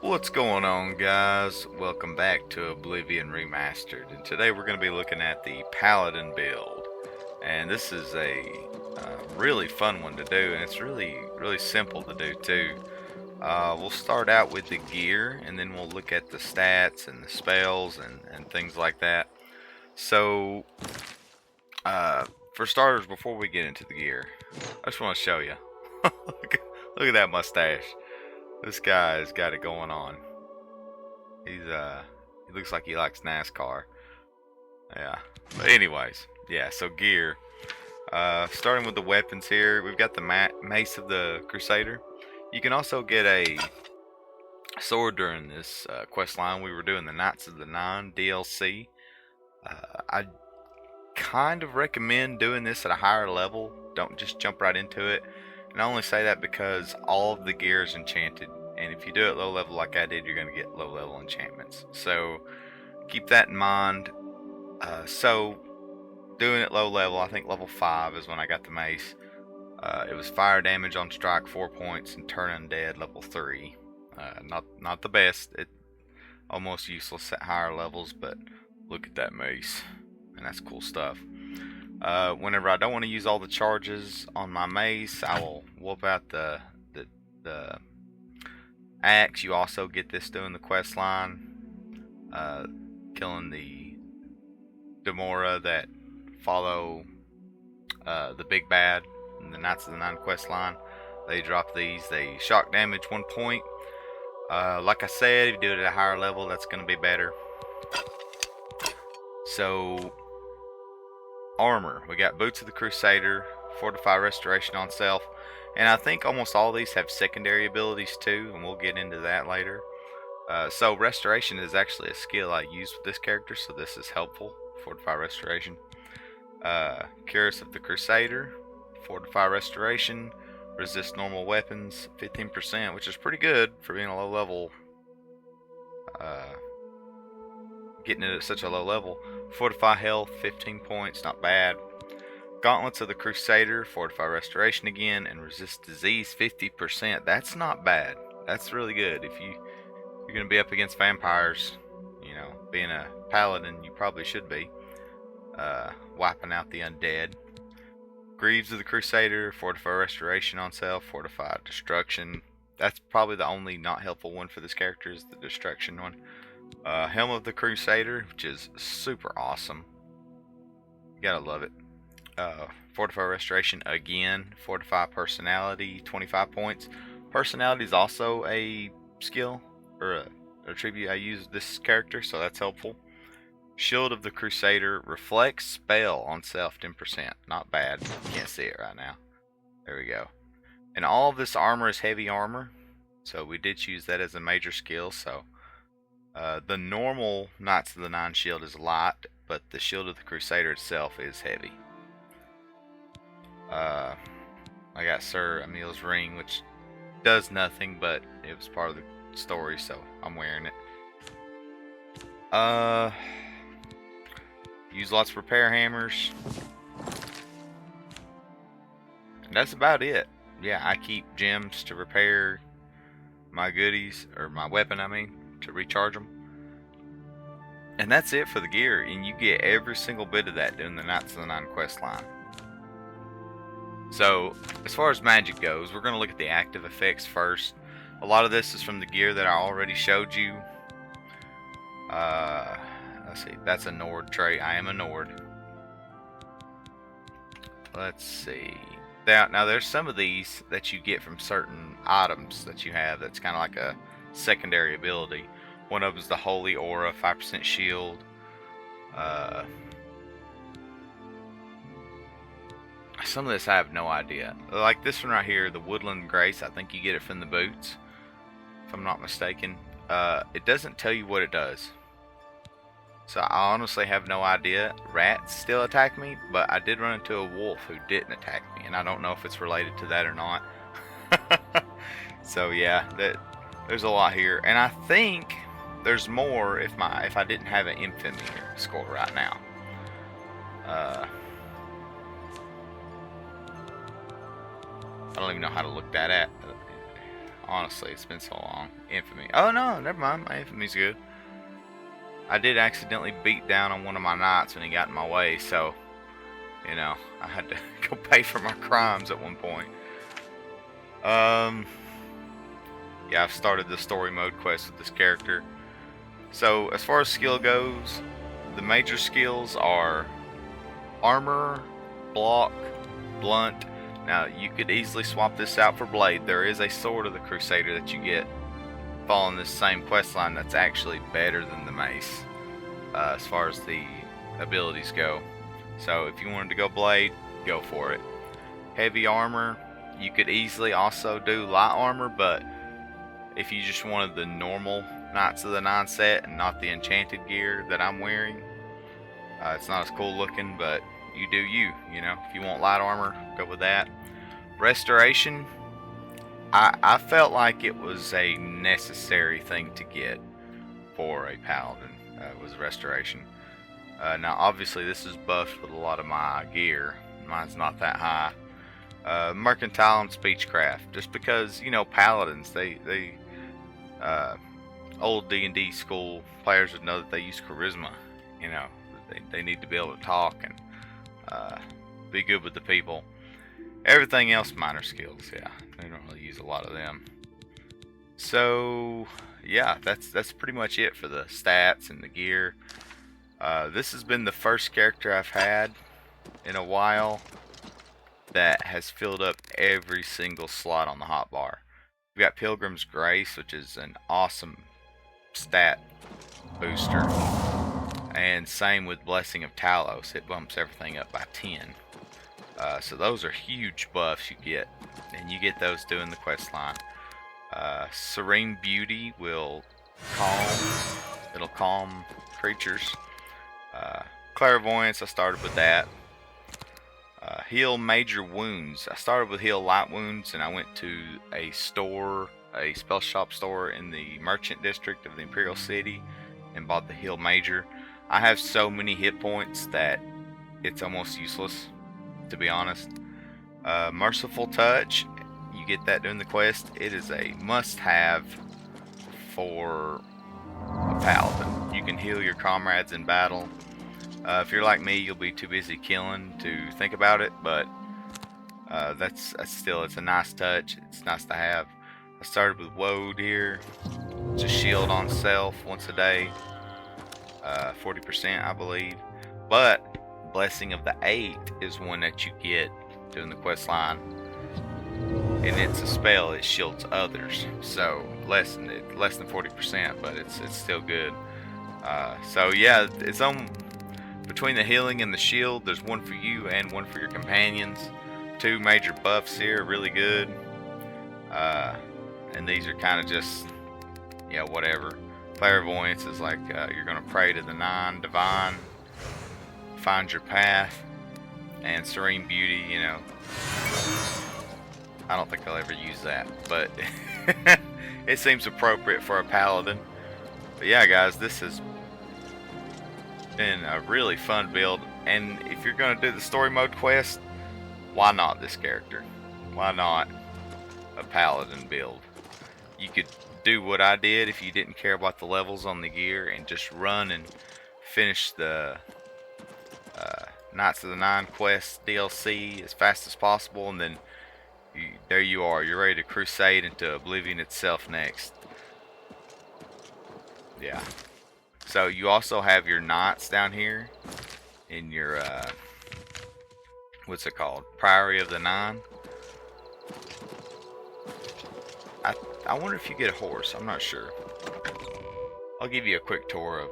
What's going on, guys? Welcome back to Oblivion Remastered, and today we're going to be looking at the Paladin build. And this is a really fun one to do, and it's really simple to do too. We'll start out with the gear, and then we'll look at the stats and the spells and things like that. So, for starters, before we get into the gear, I just want to show you. Look at that mustache. This guy's got it going on. He looks like he likes NASCAR. Yeah. But anyways, yeah, so gear. Starting with the weapons here, we've got the Mace of the Crusader. You can also get a sword during this quest line. We were doing the Knights of the Nine DLC. I kind of recommend doing this at a higher level. Don't just jump right into it. And I only say that because all of the gear is enchanted, and if you do it low level like I did, you're going to get low level enchantments. So keep that in mind. So doing it low level, I think level 5 is when I got the mace. It was fire damage on strike 4 points and turn undead level 3. Not the best. It almost useless at higher levels, but look at that mace, and that's cool stuff. Whenever I don't want to use all the charges on my mace, I will whoop out the axe. You also get this doing the quest line, killing the Demora that follow the big bad in the Knights of the Nine quest line. They drop these. They shock damage 1 point. Like I said, if you do it at a higher level, that's going to be better. So, armor. We got Boots of the Crusader, Fortify Restoration on self, and I think almost all these have secondary abilities too, and we'll get into that later. So Restoration is actually a skill I use with this character, so this is helpful. Fortify Restoration. Cuirass of the Crusader, Fortify Restoration, resist normal weapons 15%, which is pretty good for being a low level. Getting it at such a low level. Fortify health 15 points, not bad. Gauntlets of the Crusader, Fortify Restoration again, and resist disease 50%. That's not bad. That's really good. If you're gonna be up against vampires, you know, being a paladin, you probably should be wiping out the undead. Greaves of the Crusader, Fortify Restoration on self, Fortify Destruction. That's probably the only not helpful one for this character, is the Destruction one. Helm of the Crusader, which is super awesome. You gotta love it. Fortify Restoration again. Fortify Personality, 25 points. Personality is also a skill or a attribute I use this character, so that's helpful. Shield of the Crusader, reflects spell on self 10%. Not bad. Can't see it right now. There we go. And all of this armor is heavy armor, so we did choose that as a major skill. So the normal Knights of the Nine shield is light, but the Shield of the Crusader itself is heavy. I got Sir Emil's ring, which does nothing, but it was part of the story, so I'm wearing it. Use lots of repair hammers. And that's about it. Yeah, I keep gems to repair my goodies, or my weapon, I mean, to recharge them. And that's it for the gear, and you get every single bit of that doing the Knights of the Nine quest line. So, as far as magic goes, we're going to look at the active effects first. A lot of this is from the gear that I already showed you. Let's see, that's a Nord trait. I am a Nord. Let's see. Now there's some of these that you get from certain items that you have that's kind of like a secondary ability. One of them is the Holy Aura, 5% shield. Some of this I have no idea. Like this one right here, the Woodland Grace, I think you get it from the boots, if I'm not mistaken. It doesn't tell you what it does. So I honestly have no idea. Rats still attack me, but I did run into a wolf who didn't attack me, and I don't know if it's related to that or not. So yeah, there's a lot here, and I think there's more if I didn't have an infamy score right now. I don't even know how to look that at Honestly, it's been so long. Infamy. Oh no, never mind. My infamy's good. I did accidentally beat down on one of my knights when he got in my way, so you know, I had to go pay for my crimes at one point. Yeah, I've started the story mode quest with this character. So, as far as skill goes, the major skills are armor, block, blunt. Now, you could easily swap this out for blade. There is a sword of the Crusader that you get following this same quest line that's actually better than the mace as far as the abilities go. So, if you wanted to go blade, go for it. Heavy armor, you could easily also do light armor, but if you just wanted the normal Knights of the Nine set and not the enchanted gear that I'm wearing, it's not as cool looking, but you do you, you know. If you want light armor, go with that. Restoration, I felt like it was a necessary thing to get for a Paladin, was restoration. Now obviously this is buffed with a lot of my gear. Mine's not that high. Mercantile and speechcraft, just because, you know, Paladins, they old D&D school players would know that they use charisma. You know, they need to be able to talk and be good with the people. Everything else, minor skills. Yeah, they don't really use a lot of them. So yeah, that's pretty much it for the stats and the gear. This has been the first character I've had in a while that has filled up every single slot on the hotbar. We got Pilgrim's Grace, which is an awesome stat booster, and same with Blessing of Talos. It bumps everything up by 10. So those are huge buffs you get, and you get those doing the quest line. Serene Beauty will calm creatures. Clairvoyance, I started with that. Heal major wounds. I started with heal light wounds, and I went to a store, a spell shop store in the merchant district of the Imperial City, and bought the heal major. I have so many hit points that it's almost useless, to be honest. Merciful Touch, you get that doing the quest. It is a must-have for a Paladin. You can heal your comrades in battle. If you're like me, you'll be too busy killing to think about it, but that's still, it's a nice touch. It's nice to have. I started with Woad here. It's a shield on self once a day, 40% I believe. But Blessing of the Eight is one that you get doing the quest line, and it's a spell. It shields others, so less than 40%, but it's still good. So yeah, it's on. Between the healing and the shield, there's one for you and one for your companions. Two major buffs here, really good. And these are kind of just, yeah, whatever. Clairvoyance is like you're going to pray to the Nine Divine, find your path. And Serene Beauty, you know, I don't think I'll ever use that, but it seems appropriate for a Paladin. But yeah, guys, this has been a really fun build, and if you're going to do the story mode quest, why not this character? Why not a Paladin build? You could do what I did if you didn't care about the levels on the gear and just run and finish the Knights of the Nine quest DLC as fast as possible, and then there you are, you're ready to crusade into Oblivion itself next. Yeah. So you also have your knights down here in your what's it called? Priory of the Nine. I wonder if you get a horse. I'm not sure. I'll give you a quick tour of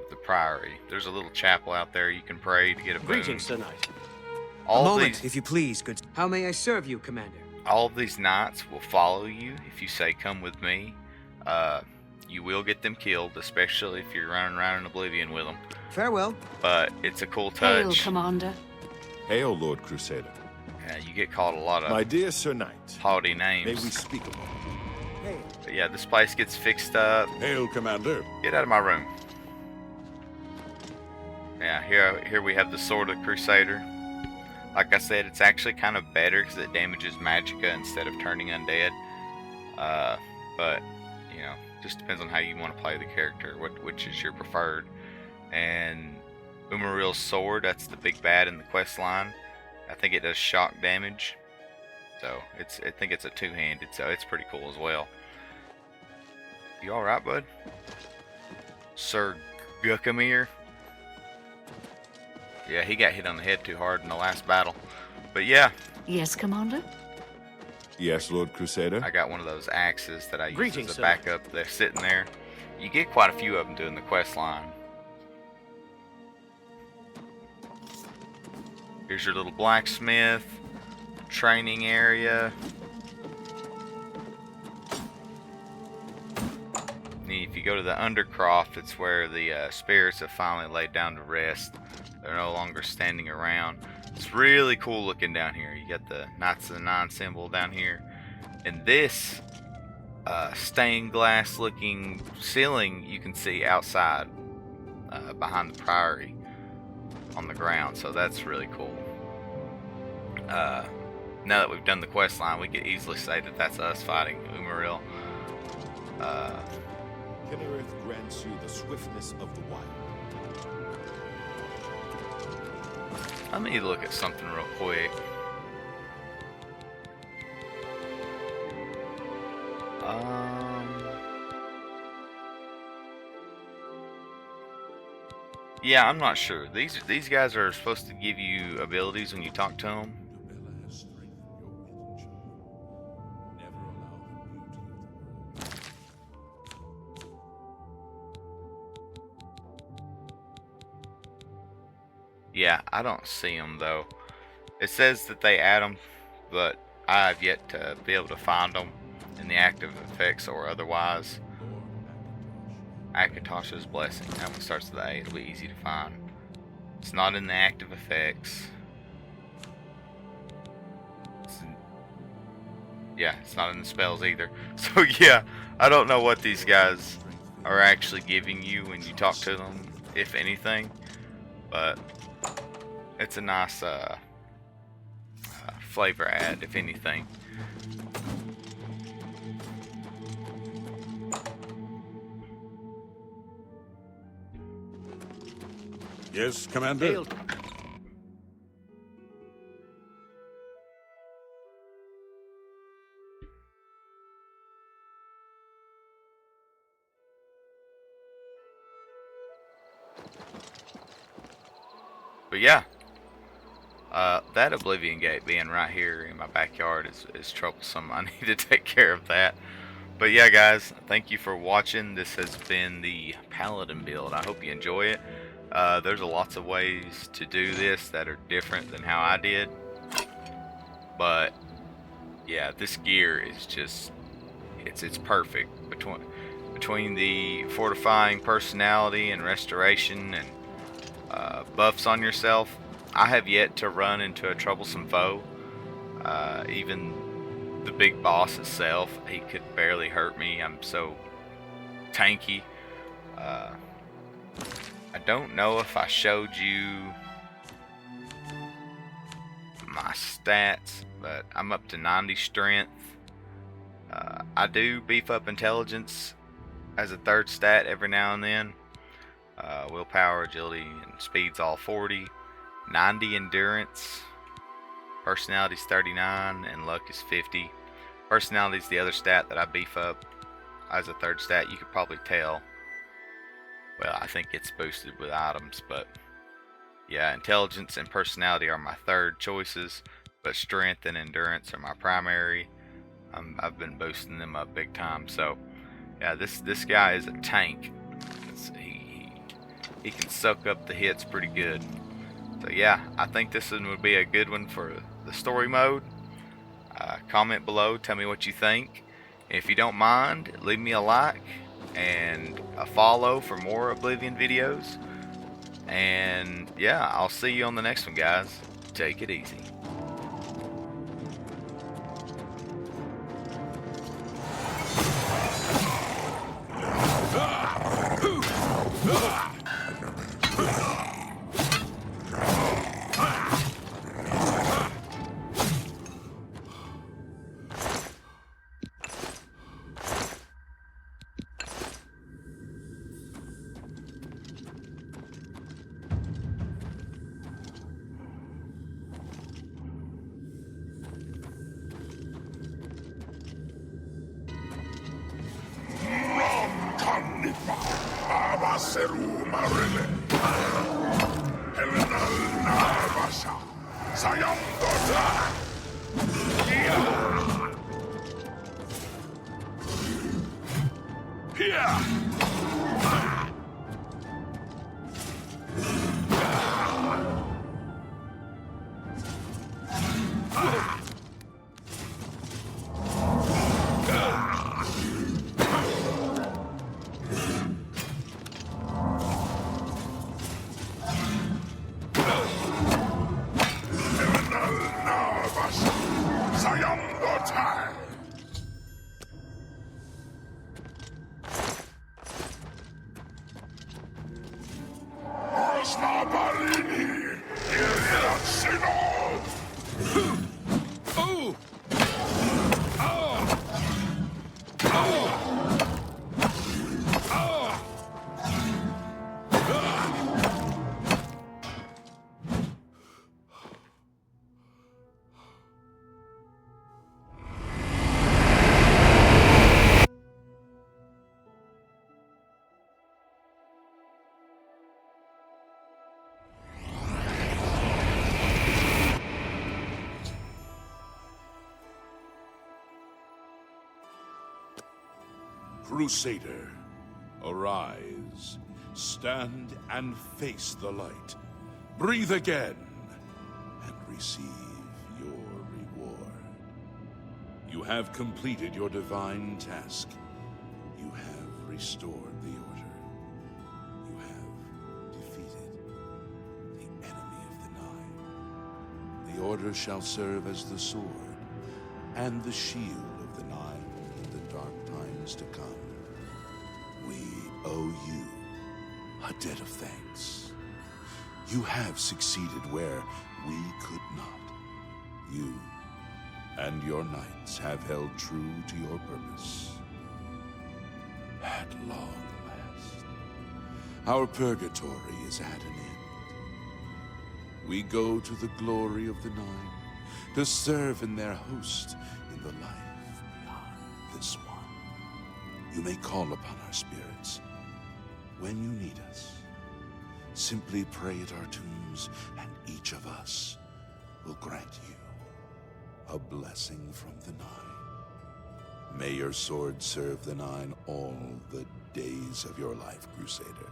the priory. There's a little chapel out there you can pray to get a boon. Greetings, Sir Knight. A moment, if you please, good. How may I serve you, Commander? All of these knights will follow you if you say, "Come with me." You will get them killed, especially if you're running around in Oblivion with them. Farewell. But it's a cool touch. Hail, Commander. Hail, Lord Crusader. You get called a lot of My dear Sir Knight, haughty may we names. speak a moment? Hail. But yeah, this place gets fixed up. Hail, Commander. Get out of my room. Yeah, here we have the Sword of the Crusader. Like I said, it's actually kind of better because it damages magicka instead of turning undead. But you know, just depends on how you want to play the character, which is your preferred. And Umaril's sword, that's the big bad in the quest line. I think it does shock damage. So I think it's a two-handed, so it's pretty cool as well. You alright, bud? Sir Gukamir? Yeah, he got hit on the head too hard in the last battle. But yeah. Yes, Commander? Yes, Lord Crusader? I got one of those axes that I use Greetings, as a sir. backup. They're sitting there. You get quite a few of them doing the quest line. Here's your little blacksmith training area. And if you go to the Undercroft, it's where the spirits have finally laid down to rest. They're no longer standing around. It's really cool looking down here. You got the Knights of the Nine symbol down here. And this stained glass looking ceiling you can see outside behind the priory on the ground. So that's really cool. Now that we've done the quest line, we could easily say that that's us fighting Umaril. Kennereth grants you the swiftness of the wild. Let me look at something real quick. Yeah, I'm not sure. These guys are supposed to give you abilities when you talk to them. Bella has strengthened your intention. Never allow the beauty of the world. Yeah, I don't see them though. It says that they add them, but I have yet to be able to find them in the active effects or otherwise. Akatosh's Blessing. That one starts with A. It'll be easy to find. It's not in the active effects. It's not in the spells either. So yeah, I don't know what these guys are actually giving you when you talk to them, if anything. But it's a nice flavor add, if anything. Yes, Commander? Hail. But yeah, that Oblivion Gate being right here in my backyard is troublesome. I need to take care of that. But yeah, guys, thank you for watching. This has been the Paladin build. I hope you enjoy it. There's lots of ways to do this that are different than how I did. But yeah, this gear is just it's perfect between the fortifying personality and restoration and buffs on yourself. I have yet to run into a troublesome foe. Even the big boss itself, he could barely hurt me. I'm so tanky. I don't know if I showed you my stats, but I'm up to 90 strength. I do beef up intelligence as a third stat every now and then. Willpower, agility, and speed's all 40. 90 endurance. Personality's 39, and luck is 50. Personality's the other stat that I beef up as a third stat. You could probably tell. Well, I think it's boosted with items, but yeah, intelligence and personality are my third choices, but strength and endurance are my primary. I've been boosting them up big time. So yeah, this guy is a tank. He can soak up the hits pretty good. So yeah, I think this one would be a good one for the story mode. Comment below, tell me what you think. If you don't mind, leave me a like and a follow for more Oblivion videos. And yeah, I'll see you on the next one, guys. Take it easy. Crusader, arise, stand and face the light. Breathe again, and receive your reward. You have completed your divine task. You have restored the Order. You have defeated the enemy of the Nine. The Order shall serve as the sword and the shield of the Nine in the dark times to come. We owe you a debt of thanks. You have succeeded where we could not. You and your knights have held true to your purpose. At long last, our purgatory is at an end. We go to the glory of the Nine to serve in their host in the life beyond this one. You may call upon our spirits when you need us. Simply pray at our tombs, and each of us will grant you a blessing from the Nine. May your sword serve the Nine all the days of your life, Crusader.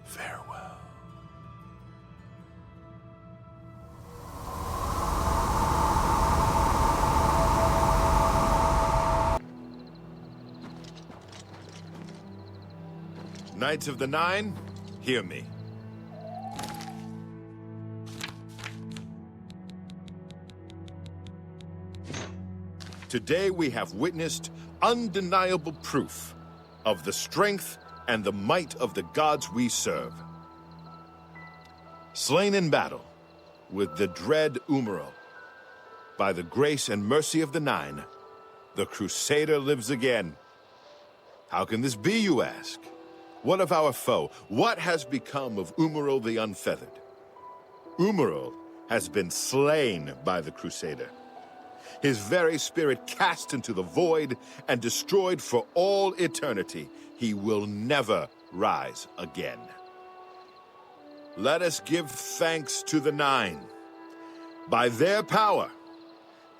Farewell. Knights of the Nine, hear me. Today we have witnessed undeniable proof of the strength and the might of the gods we serve. Slain in battle with the dread Umaril, by the grace and mercy of the Nine, the Crusader lives again. How can this be, you ask? What of our foe? What has become of Umaril the Unfeathered? Umaril has been slain by the Crusader. His very spirit cast into the void and destroyed for all eternity. He will never rise again. Let us give thanks to the Nine. By their power,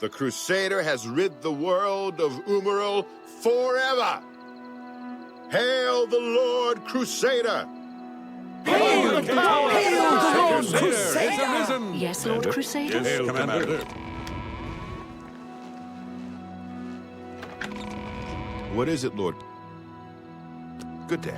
the Crusader has rid the world of Umaril forever. Hail the Lord Crusader! Hail the power! Hail the Lord Crusader! Yes, Lord Crusader. Yes, Commander. What is it, Lord? Good day.